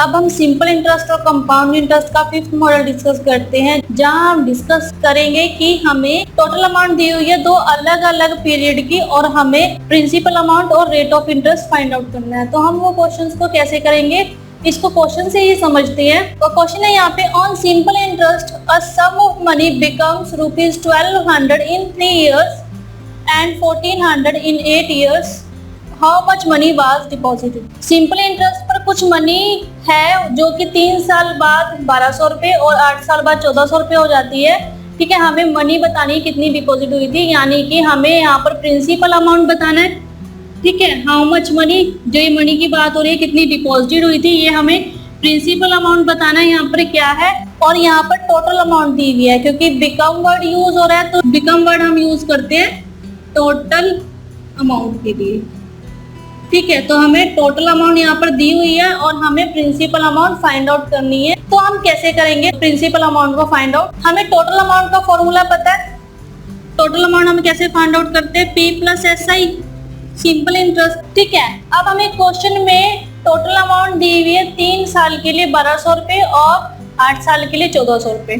अब हम simple interest और कंपाउंड इंटरेस्ट का फिफ्थ मॉडल डिस्कस करते हैं, जहां हम डिस्कस करेंगे कि हमें टोटल अमाउंट दी हुई है दो अलग अलग पीरियड की और हमें प्रिंसिपल अमाउंट और rate of interest find out करना है। तो हम वो क्वेश्चंस को कैसे करेंगे, इसको क्वेश्चन से ही समझते हैं। तो क्वेश्चन है यहाँ पे, on simple interest a sum of money becomes ₹1200 in 3 years and 1400 in 8 years. How much money was deposited. Simple interest पर कुछ मनी है जो कि 3 साल बाद 1200 रुपये और 8 साल बाद 1400 रुपये हो जाती है। ठीक है, हमें मनी बतानी है कितनी डिपॉजिट हुई थी, यानी कि हमें यहाँ पर प्रिंसिपल अमाउंट बताना है। ठीक है, हाउ मच मनी, जो ये मनी की बात हो रही है कितनी डिपॉजिट हुई थी, ये हमें प्रिंसिपल अमाउंट बताना है यहाँ पर क्या है। और यहाँ पर टोटल अमाउंट दी हुई है, क्योंकि बिकम वर्ड यूज हो रहा है तो बिकम वर्ड हम यूज करते हैं टोटल अमाउंट के लिए। ठीक है, तो हमें टोटल अमाउंट यहाँ पर दी हुई है और हमें प्रिंसिपल अमाउंट फाइंड आउट करनी है। तो हम कैसे करेंगे प्रिंसिपल अमाउंट को फाइंड आउट। हमें टोटल अमाउंट का फॉर्मूला पता है। टोटल अमाउंट हम कैसे फाइंड आउट करते हैं, P plus SI, simple interest. ठीक है, अब हमें क्वेश्चन में टोटल अमाउंट दी हुई है 3 साल के लिए 1200 रुपये और 8 साल के लिए 1400 रुपये।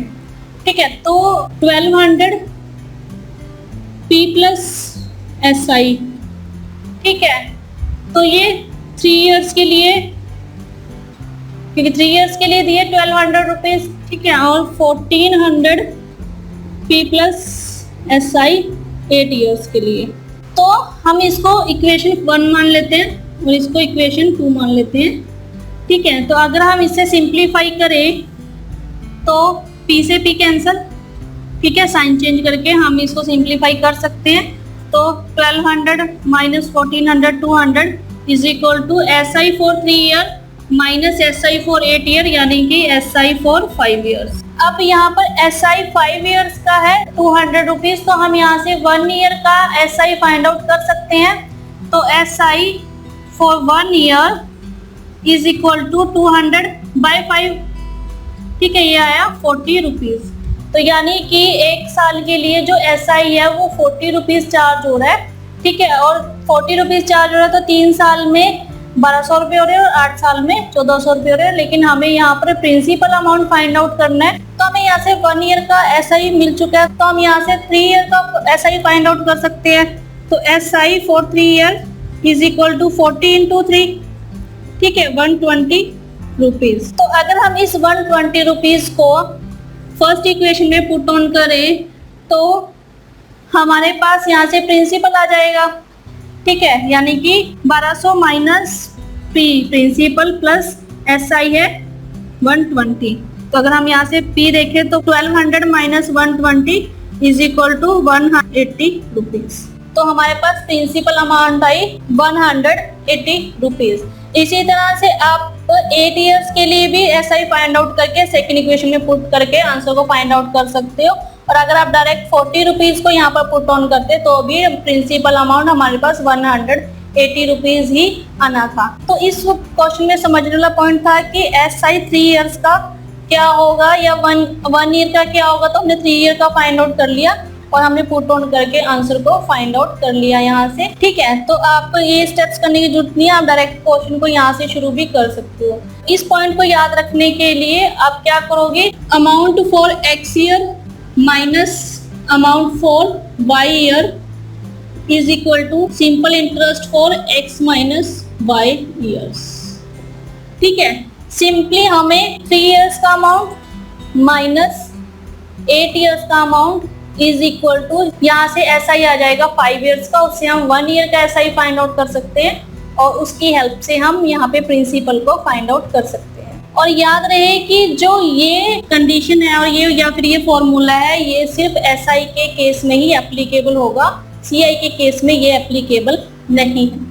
ठीक है, तो 1200 P प्लस SI। ठीक है, तो ये 3 years के लिए, क्योंकि 3 years के लिए दिए 1200 रुपीज। ठीक है, और 1400 P प्लस SI 8 years के लिए। तो हम इसको इक्वेशन 1 मान लेते हैं और इसको इक्वेशन 2 मान लेते हैं। ठीक है, तो अगर हम इसे सिंप्लीफाई करें तो P से P कैंसल। ठीक है, साइन चेंज करके हम इसको सिंप्लीफाई कर सकते हैं। तो 1200 minus 1400 200 is equal to SI for 3 year minus SI for 8 year, यानी कि SI फॉर 5 ईयर्स। अब यहाँ पर SI 5 ईयर्स का है 200 रुपीज, तो हम यहाँ से 1 ईयर का SI फाइंड आउट कर सकते हैं। तो SI for 1 year is equal to 200 by 5। ठीक है, ये आया 40 रुपीज। तो यानी कि 1 साल के लिए जो SI है वो 40 रुपीज चार्ज हो रहा है। ठीक है, और 40 रुपीज चार्ज हो रहा है तो 3 साल में 1200 रुपये हो रहे हैं और 8 साल में 1400 रुपये हो रहे हैं। लेकिन हमें यहाँ पर प्रिंसिपल अमाउंट फाइंड आउट करना है। तो हमें यहाँ से 1 ईयर का SI मिल चुका है, तो हम यहाँ से 3 ईयर का SI फाइंड आउट कर सकते हैं। तो SI for 3 year is equal to 40 into 3। ठीक है, 120 रुपीज। तो अगर हम इस 120 रुपीज को फर्स्ट इक्वेशन में पुट ऑन करें तो हमारे पास यहाँ से प्रिंसिपल आ जाएगा। ठीक है, यानी कि 1200 minus P principal plus SI है 120। तो अगर हम यहाँ से P देखें तो 1200 minus 120 is equal to 180 rupees. तो हमारे पास प्रिंसिपल अमाउंट आई 180 रुपीज। इसी तरह से आप 8 इयर्स के लिए भी SI फाइंड आउट करके सेकंड इक्वेशन में पुट करके आंसर को फाइंड आउट कर सकते हो। और अगर आप डायरेक्ट 40 रुपीज को यहाँ पर पुट ऑन करते तो भी प्रिंसिपल अमाउंट हमारे पास 180 रुपीज ही आना था। तो इस क्वेश्चन में समझने वाला पॉइंट था कि SI 3 इयर्स का क्या होगा या 1 ईयर का क्या होगा। तो हमने 3 ईयर का फाइंड आउट कर लिया और हमने पुट ऑन करके आंसर को फाइंड आउट कर लिया यहाँ से। ठीक है, तो आपको ये स्टेप्स करने की जरूरत नहीं है, आप डायरेक्ट क्वेश्चन को यहाँ से शुरू भी कर सकते हो। इस पॉइंट को याद रखने के लिए आप क्या करोगे, amount for X year minus amount for Y year is equal to simple interest for X minus Y years. ठीक है, सिंपली हमें 3 इयर्स का अमाउंट माइनस 8 इयर्स का अमाउंट इज इक्वल टू, यहाँ से SI आ जाएगा 5 इयर्स का, उससे हम 1 ईयर का SI फाइंड आउट कर सकते हैं और उसकी हेल्प से हम यहाँ पे प्रिंसिपल को फाइंड आउट कर सकते हैं। और याद रहे कि जो ये कंडीशन है और ये या फिर ये फॉर्मूला है, ये सिर्फ SI के केस में ही एप्लीकेबल होगा, CI के केस में ये एप्लीकेबल नहीं है।